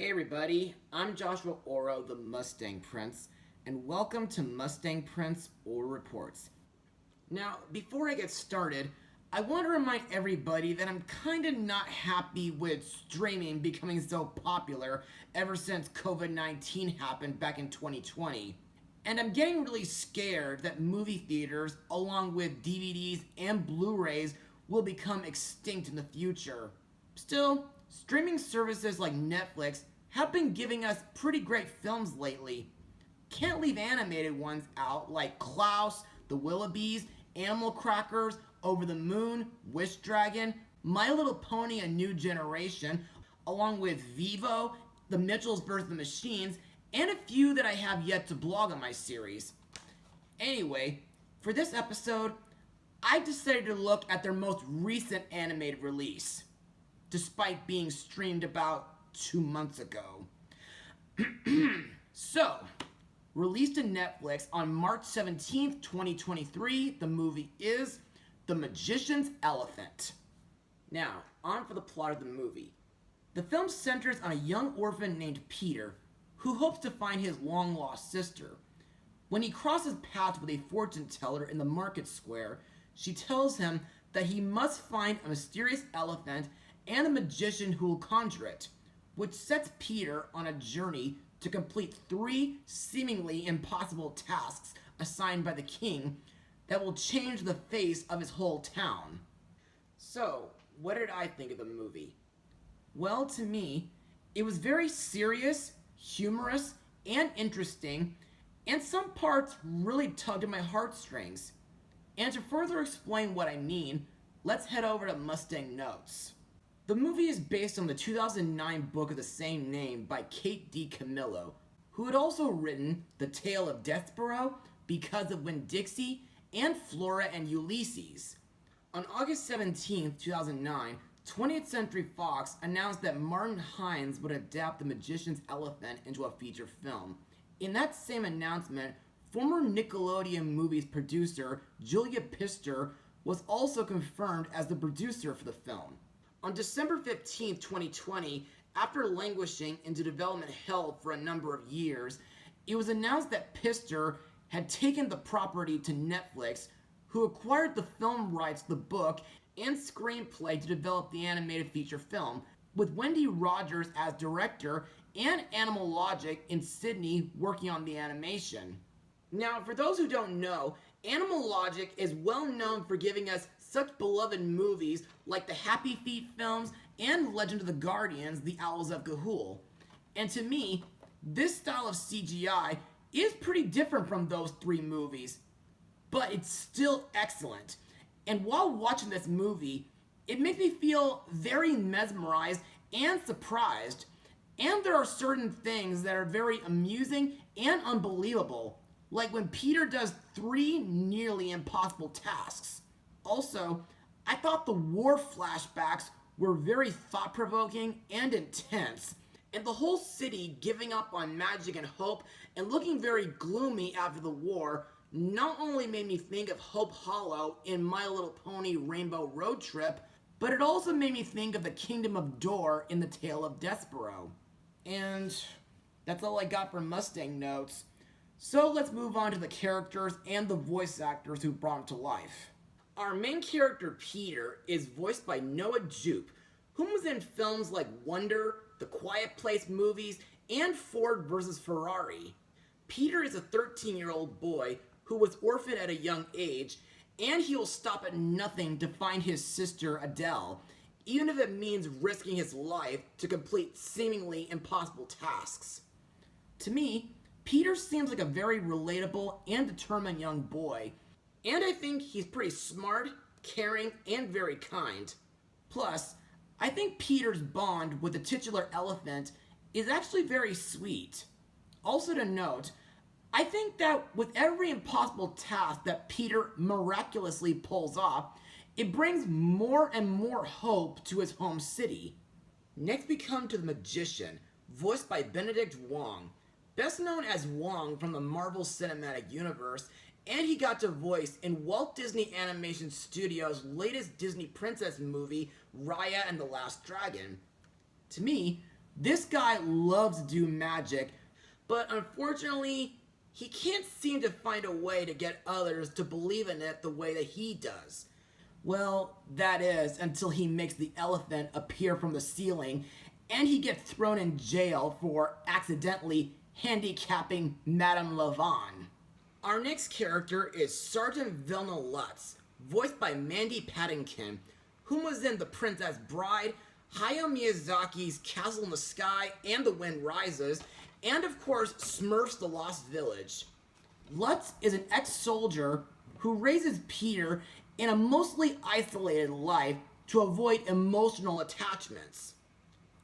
Hey everybody, I'm Joshua Orro, the Mustang Prince, and welcome to Mustang Prince Orro Reports. Now, before I get started, I want to remind everybody that I'm kinda not happy with streaming becoming so popular ever since COVID-19 happened back in 2020. And I'm getting really scared that movie theaters, along with DVDs and Blu-rays, will become extinct in the future. Still, streaming services like Netflix have been giving us pretty great films lately. Can't leave animated ones out like Klaus, The Willoughbys, Animal Crackers, Over the Moon, Wish Dragon, My Little Pony: A New Generation, along with Vivo, The Mitchells vs. the Machines, and a few that I have yet to blog on my series. Anyway, for this episode, I decided to look at their most recent animated release, despite being streamed about 2 months ago. So, released to Netflix on March 17th, 2023, the movie is The Magician's Elephant. Now, on for the plot of the movie. The film centers on a young orphan named Peter, who hopes to find his long-lost sister. When he crosses paths with a fortune teller in the market square, she tells him that he must find a mysterious elephant and a magician who will conjure it, which sets Peter on a journey to complete 3 seemingly impossible tasks assigned by the king that will change the face of his whole town. So, what did I think of the movie? Well, to me, it was very serious, humorous, and interesting, and some parts really tugged at my heartstrings. And to further explain what I mean, let's head over to Mustang Notes. The movie is based on the 2009 book of the same name by Kate DiCamillo, who had also written The Tale of Despereaux, Because of Winn-Dixie, and Flora and Ulysses. On August 17, 2009, 20th Century Fox announced that Martin Hines would adapt The Magician's Elephant into a feature film. In that same announcement, former Nickelodeon Movies producer Julia Pister was also confirmed as the producer for the film. On December 15, 2020, after languishing into development hell for a number of years, it was announced that Pister had taken the property to Netflix, who acquired the film rights to the book and screenplay to develop the animated feature film, with Wendy Rogers as director and Animal Logic in Sydney working on the animation. Now, for those who don't know, Animal Logic is well known for giving us such beloved movies like the Happy Feet films and Legend of the Guardians, The Owls of Ga'Hoole. And to me, this style of CGI is pretty different from those 3 movies, but it's still excellent. And while watching this movie, it makes me feel very mesmerized and surprised, and there are certain things that are very amusing and unbelievable, like when Peter does 3 nearly impossible tasks. Also, I thought the war flashbacks were very thought-provoking and intense, and the whole city giving up on magic and hope and looking very gloomy after the war not only made me think of Hope Hollow in My Little Pony Rainbow Road Trip, but it also made me think of the Kingdom of Dor in The Tale of Despereaux. And that's all I got for Mustang Notes. So let's move on to the characters and the voice actors who brought him to life. Our main character, Peter, is voiced by Noah Jupe, whom was in films like Wonder, The Quiet Place movies, and Ford vs. Ferrari. Peter is a 13-year-old boy who was orphaned at a young age, and he will stop at nothing to find his sister Adele, even if it means risking his life to complete seemingly impossible tasks. To me, Peter seems like a very relatable and determined young boy, and I think he's pretty smart, caring, and very kind. Plus, I think Peter's bond with the titular elephant is actually very sweet. Also to note, I think that with every impossible task that Peter miraculously pulls off, it brings more and more hope to his home city. Next we come to the Magician, voiced by Benedict Wong. Best known as Wong from the Marvel Cinematic Universe, and he got to voice in Walt Disney Animation Studios' latest Disney princess movie, Raya and the Last Dragon. To me, This guy loves to do magic, but unfortunately, he can't seem to find a way to get others to believe in it the way that he does. Well, that is until he makes the elephant appear from the ceiling and he gets thrown in jail for accidentally handicapping Madame Lavon. Our next character is Sergeant Vilna Lutz, voiced by Mandy Patinkin, whom was in The Princess Bride, Hayao Miyazaki's Castle in the Sky and The Wind Rises, and of course Smurfs The Lost Village. Lutz is an ex-soldier who raises Peter in a mostly isolated life to avoid emotional attachments.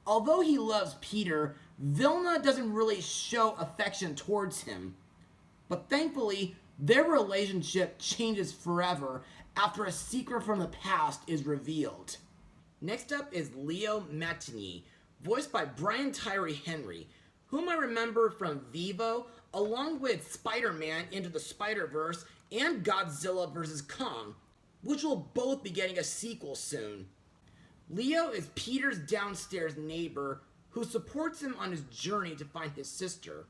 Although he loves Peter, Vilna doesn't really show affection towards him. But thankfully, their relationship changes forever after a secret from the past is revealed. Next up is Leo Matigny, voiced by Brian Tyree Henry, whom I remember from Vivo, along with Spider-Man Into the Spider-Verse and Godzilla vs. Kong, which will both be getting a sequel soon. Leo is Peter's downstairs neighbor who supports him on his journey to find his sister.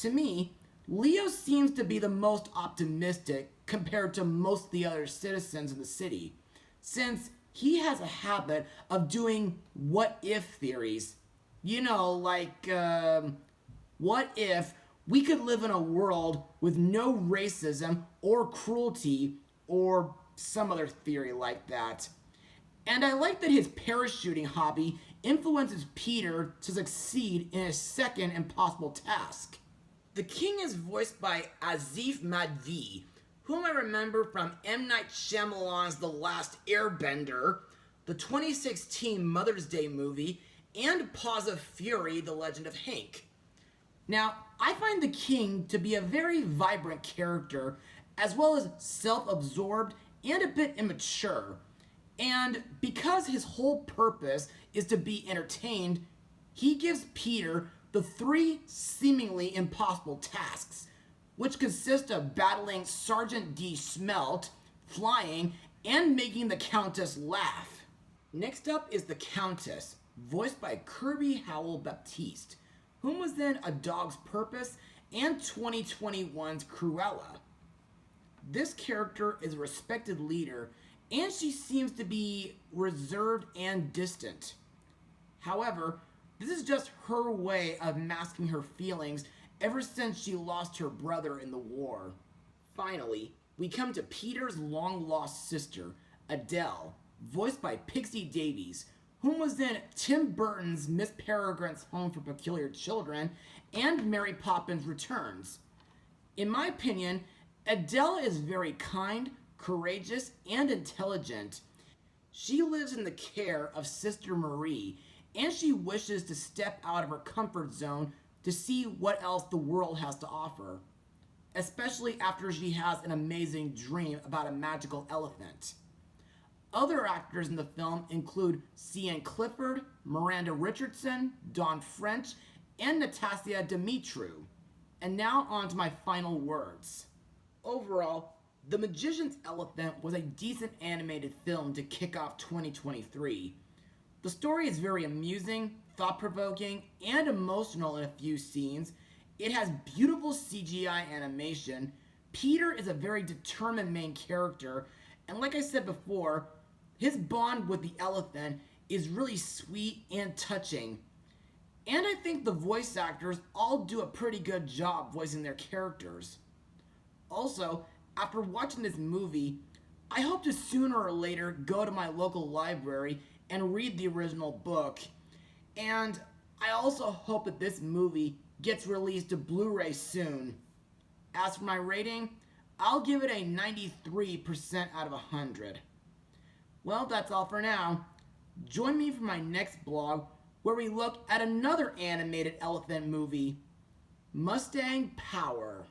To me, Leo seems to be the most optimistic compared to most of the other citizens in the city, since he has a habit of doing what-if theories. You know, like, what if we could live in a world with no racism or cruelty or some other theory like that. And I like that his parachuting hobby influences Peter to succeed in his second impossible task. The king is voiced by Asif Madvi, whom I remember from M. Night Shyamalan's The Last Airbender, the 2016 Mother's Day movie, and Paws of Fury, The Legend of Hank. Now, I find the king to be a very vibrant character, as well as self-absorbed and a bit immature. And because his whole purpose is to be entertained, he gives Peter the 3 seemingly impossible tasks, which consist of battling Sergeant D. Smelt, flying, and making the Countess laugh. Next up is the Countess, voiced by Kirby Howell-Baptiste, whom was in A Dog's Purpose and 2021's Cruella. This character is a respected leader, and she seems to be reserved and distant. However, this is just her way of masking her feelings ever since she lost her brother in the war. Finally, we come to Peter's long-lost sister, Adele, voiced by Pixie Davies, whom was in Tim Burton's Miss Peregrine's Home for Peculiar Children and Mary Poppins Returns. In my opinion, Adele is very kind, courageous, and intelligent. She lives in the care of Sister Marie, and she wishes to step out of her comfort zone to see what else the world has to offer, especially after she has an amazing dream about a magical elephant. Other actors in the film include Sian Clifford, Miranda Richardson, Dawn French, and Natasha Dimitru. And now on to my final words. Overall, The Magician's Elephant was a decent animated film to kick off 2023. The story is very amusing, thought-provoking, and emotional in a few scenes. It has beautiful CGI animation. Peter is a very determined main character, and like I said before, his bond with the elephant is really sweet and touching. And I think the voice actors all do a pretty good job voicing their characters. Also, after watching this movie, I hope to sooner or later go to my local library and read the original book. And I also hope that this movie gets released to Blu-ray soon. As for my rating, I'll give it a 93% out of 100. Well, that's all for now. Join me for my next blog where we look at another animated elephant movie, Mustang Power.